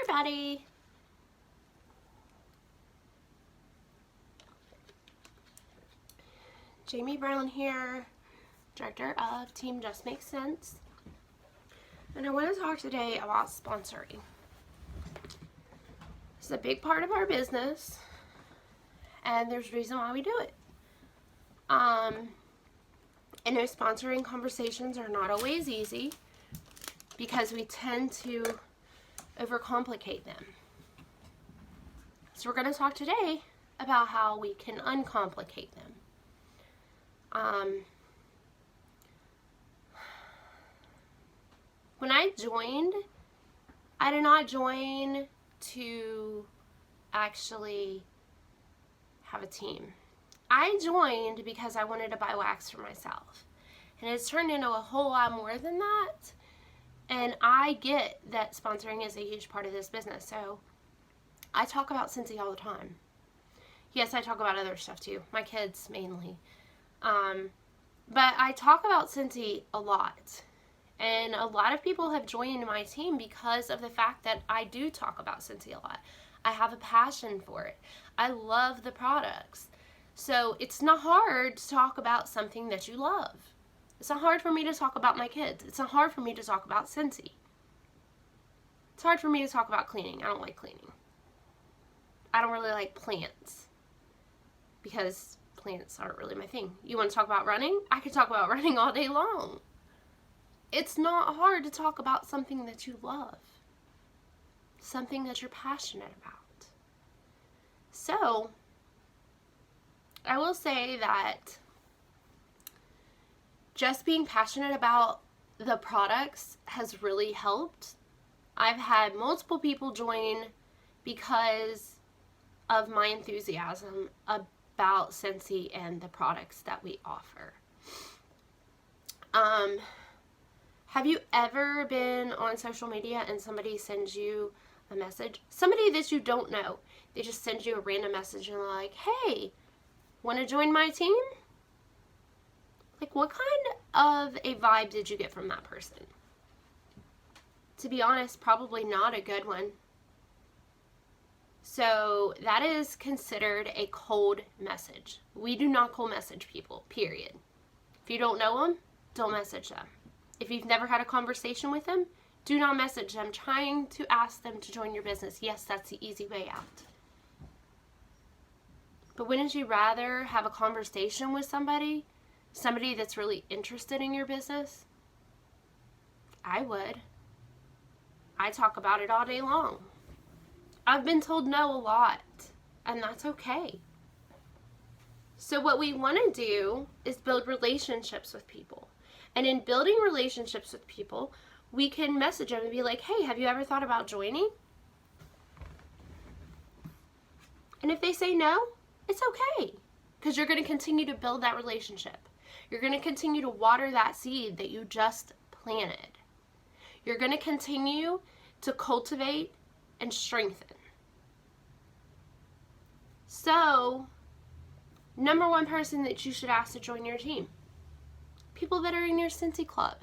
everybody. Jamie Brown here, Director of Team Just Makes Sense. And I want to talk today about sponsoring. It's a big part of our business, and there's a reason why we do it. I know sponsoring conversations are not always easy because we tend to overcomplicate them. So we're going to talk today about how we can uncomplicate them. When I joined, I did not join to actually have a team. I joined because I wanted to buy wax for myself. And it's turned into a whole lot more than that. And I get that sponsoring is a huge part of this business. So I talk about Scentsy all the time. Yes, I talk about other stuff too. My kids mainly. But I talk about Scentsy a lot. And a lot of people have joined my team because of the fact that I do talk about Scentsy a lot. I have a passion for it. I love the products. So it's not hard to talk about something that you love. It's not hard for me to talk about my kids. It's not hard for me to talk about Scentsy. It's hard for me to talk about cleaning. I don't like cleaning. I don't really like plants because plants aren't really my thing. You want to talk about running? I could talk about running all day long. It's not hard to talk about something that you love, something that you're passionate about. So, I will say that just being passionate about the products has really helped. I've had multiple people join because of my enthusiasm about Scentsy and the products that we offer. Have you ever been on social media and somebody sends you a message? Somebody that you don't know. They just send you a random message and they're like, hey, want to join my team? Like, what kind of a vibe did you get from that person? To be honest, probably not a good one. So that is considered a cold message. We do not cold message people, period. If you don't know them, don't message them. If you've never had a conversation with them, do not message them trying to ask them to join your business. Yes, that's the easy way out. But wouldn't you rather have a conversation with somebody that's really interested in your business? I would. I talk about it all day long. I've been told no a lot, and that's okay. So what we want to do is build relationships with people. And in building relationships with people, we can message them and be like, hey, have you ever thought about joining? And if they say no, it's okay. Because you're going to continue to build that relationship. You're going to continue to water that seed that you just planted. You're going to continue to cultivate and strengthen. So, number one person that you should ask to join your team. People that are in your Scentsy Club.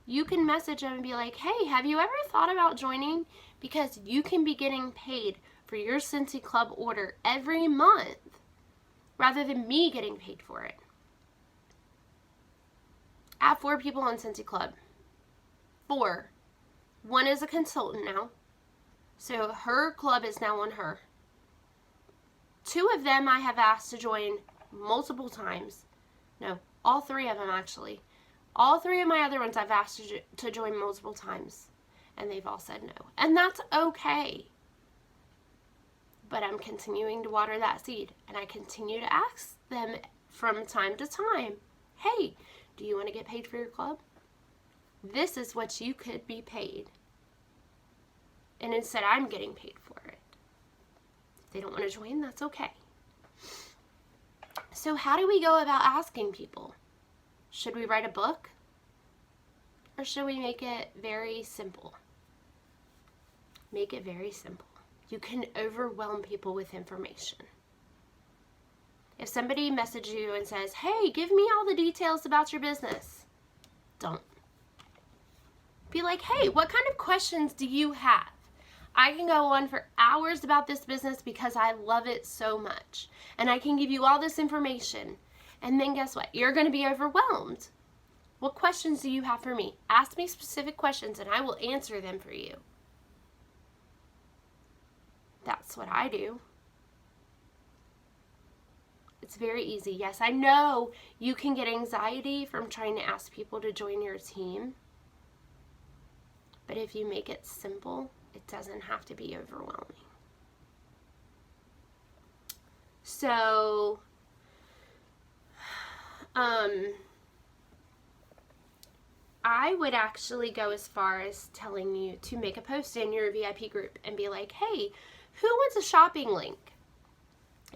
You can message them and be like, hey, have you ever thought about joining? Because you can be getting paid for your Scentsy Club order every month rather than me getting paid for it. I have 4 people on Scentsy Club. 4. One is a consultant now. So her club is now on her. 2 of them I have asked to join multiple times. No, all 3 of them actually. All 3 of my other ones I've asked to join multiple times. And they've all said no. And that's okay. But I'm continuing to water that seed. And I continue to ask them from time to time, hey, do you want to get paid for your club? This is what you could be paid. And instead I'm getting paid for it. If they don't want to join, that's okay. So how do we go about asking people? Should we write a book? Or should we make it very simple? Make it very simple. You can overwhelm people with information. If somebody messages you and says, hey, give me all the details about your business, don't. Be like, hey, what kind of questions do you have? I can go on for hours about this business because I love it so much. And I can give you all this information. And then guess what? You're going to be overwhelmed. What questions do you have for me? Ask me specific questions and I will answer them for you. That's what I do. It's very easy. Yes, I know you can get anxiety from trying to ask people to join your team. But if you make it simple, it doesn't have to be overwhelming. So, I would actually go as far as telling you to make a post in your VIP group and be like, hey, who wants a shopping link?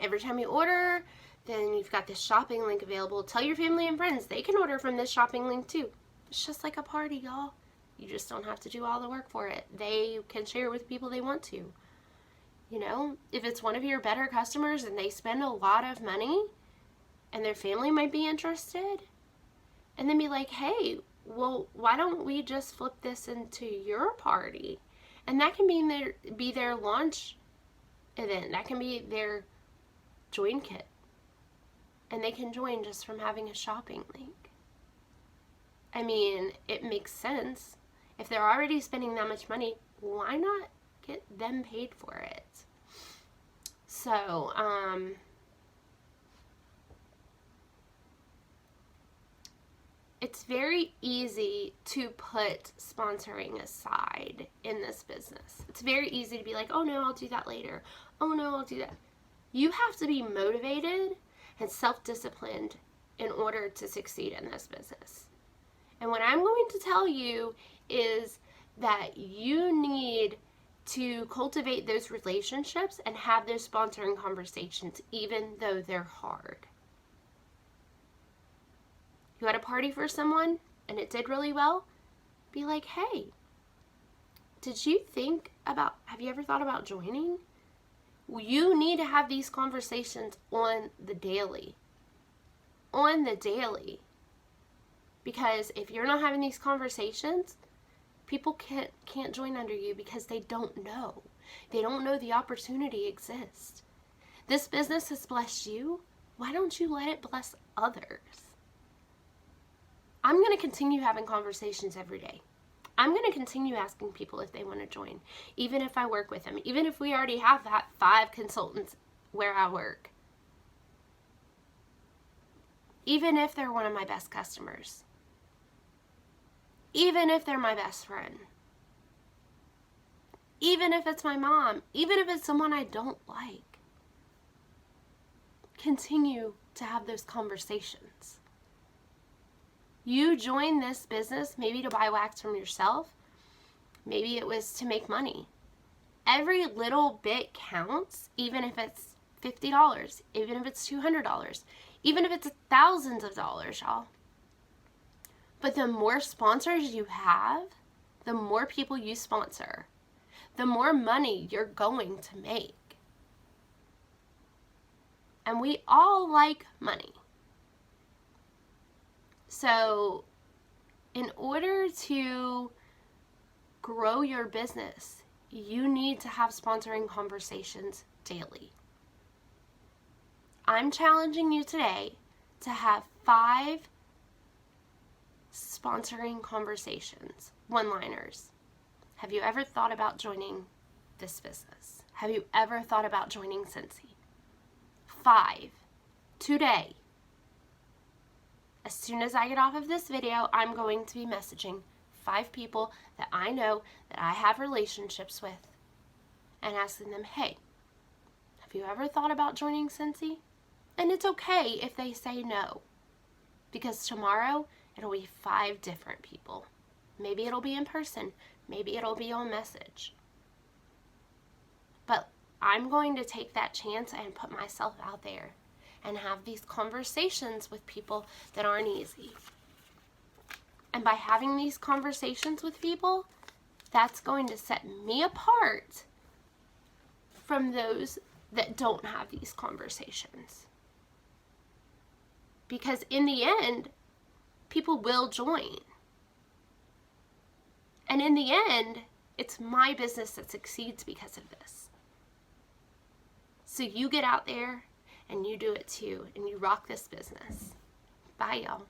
Every time you order, then you've got this shopping link available. Tell your family and friends they can order from this shopping link too. It's just like a party, y'all. You just don't have to do all the work for it. They can share it with people they want to. You know, if it's one of your better customers and they spend a lot of money and their family might be interested, and then be like, hey, well, why don't we just flip this into your party? And that can be their launch event. That can be their join kit. And they can join just from having a shopping link. I mean, it makes sense. If they're already spending that much money, why not get them paid for it? So, it's very easy to put sponsoring aside in this business. It's very easy to be like, oh no, I'll do that later. Oh no, I'll do that. You have to be motivated and self-disciplined in order to succeed in this business. And what I'm going to tell you is that you need to cultivate those relationships and have those sponsoring conversations, even though they're hard. You had a party for someone and it did really well, be like, hey, have you ever thought about joining? You need to have these conversations on the daily. On the daily. Because if you're not having these conversations, people can't join under you because they don't know. They don't know the opportunity exists. This business has blessed you. Why don't you let it bless others? I'm going to continue having conversations every day. I'm going to continue asking people if they want to join, even if I work with them, even if we already have that 5 consultants where I work, even if they're one of my best customers, even if they're my best friend, even if it's my mom, even if it's someone I don't like. Continue to have those conversations. You joined this business maybe to buy wax from yourself. Maybe it was to make money. Every little bit counts, even if it's $50, even if it's $200, even if it's thousands of dollars, y'all. But the more sponsors you have, the more people you sponsor, the more money you're going to make. And we all like money. So, in order to grow your business, you need to have sponsoring conversations daily. I'm challenging you today to have 5 sponsoring conversations, one-liners. Have you ever thought about joining this business? Have you ever thought about joining Scentsy? 5. Today. As soon as I get off of this video, I'm going to be messaging 5 people that I know that I have relationships with and asking them, hey, have you ever thought about joining Scentsy? And it's okay if they say no, because tomorrow it'll be 5 different people. Maybe it'll be in person, maybe it'll be on message. But I'm going to take that chance and put myself out there and have these conversations with people that aren't easy. And by having these conversations with people, that's going to set me apart from those that don't have these conversations. Because in the end, people will join. And in the end, it's my business that succeeds because of this. So you get out there and you do it too, and you rock this business. Bye, y'all.